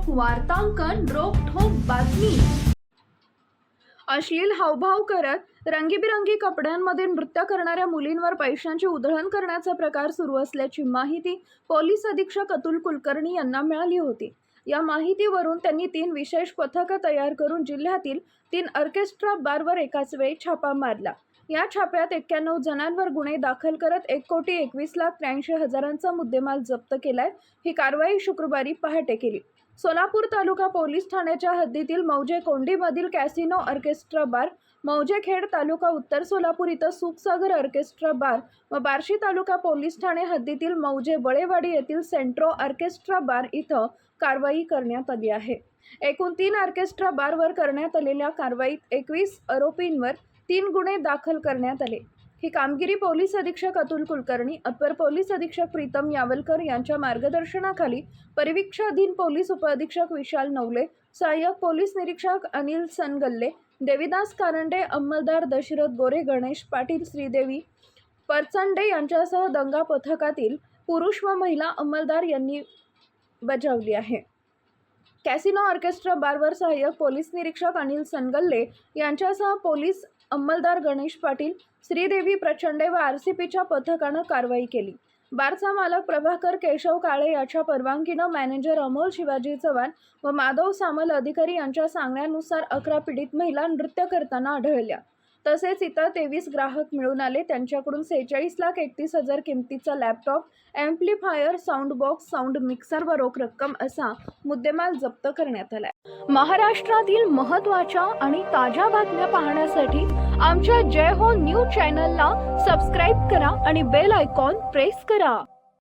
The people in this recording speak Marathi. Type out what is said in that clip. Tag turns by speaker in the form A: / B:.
A: वार्तांकन रोखठोक बातमी। अश्लील हावभाव करत रंगीबिरंगी कपड्यांमध्ये नृत्य करणाऱ्या मुलींवर पैशांची उधळण करण्याचा प्रकार सुरू असल्याची माहिती पोलीस अधीक्षक अतुल कुलकर्णी यांना मिळाली होती। या माहितीवरून त्यांनी 3 विशेष पथकं तयार करून जिल्ह्यातील 3 ऑर्केस्ट्रा बारवर एकाच वेळी छापा मारला। या छाप्यात 91 जणांवर गुन्हे दाखल करत 1,21,83,000चा मुद्देमाल जप्त केलाय। ही कारवाई शुक्रवारी पहाटे केली। सोलापूर तालुका पोलीस ठाण्याच्या हद्दीतील मौजे कोंडीमधील कॅसिनो ऑर्केस्ट्रा बार, मौजेखेड तालुका उत्तर सोलापूर इथं सुखसागर ऑर्केस्ट्रा बार व बार्शी तालुका पोलीस ठाणे हद्दीतील मौजे बळेवाडी येथील सेंट्रो ऑर्केस्ट्रा बार इथं कारवाई करण्यात आली आहे। एकूण 3 ऑर्केस्ट्रा बारवर करण्यात आलेल्या कारवाईत 21 आरोपींवर 3 गुन्हे दाखल करण्यात आले। ही कामगिरी पोलीस अधीक्षक अतुल कुलकर्णी, अपर पोलीस अधीक्षक प्रीतम यावलकर यांच्या मार्गदर्शनाखाली परिवीक्षाधीन पोलीस उपअधीक्षक विशाल नवले, सहाय्यक पोलीस निरीक्षक अनिल सनगल्ले, देविदास कारंडे, अंमलदार दशरथ गोरे, गणेश पाटील, श्रीदेवी परचंडे यांच्यासह दंगा पथकातील पुरुष व महिला अंमलदार यांनी बजावली आहे। कॅसिनो ऑर्केस्ट्रा बारवर सहाय्यक पोलीस निरीक्षक अनिल सनगल्ले यांच्यासह पोलीस अंमलदार गणेश पाटील, श्रीदेवी प्रचंडे व आरसीपीच्या पथकानं कारवाई केली। बारचा मालक प्रभाकर केशव काळे याच्या परवानगीनं मॅनेजर अमोल शिवाजी चव्हाण व माधव सामल अधिकारी यांच्या सांगण्यानुसार 11 पीडित महिला नृत्य करताना आढळल्या। तसेच इतर 23 ग्राहक मिळून आले। त्यांच्याकडून 46,31,000 किमतीचा laptop, amplifier, sound box, sound mixer व रोख रक्कम असा मुद्देमाल जप्त करण्यात आला। महाराष्ट्रातील महत्त्वाच्या आणि ताज्या बातम्या पाहण्यासाठी आमच्या जय हो न्यूज चॅनलला सबस्क्राईब करा आणि बेल आयकॉन प्रेस करा।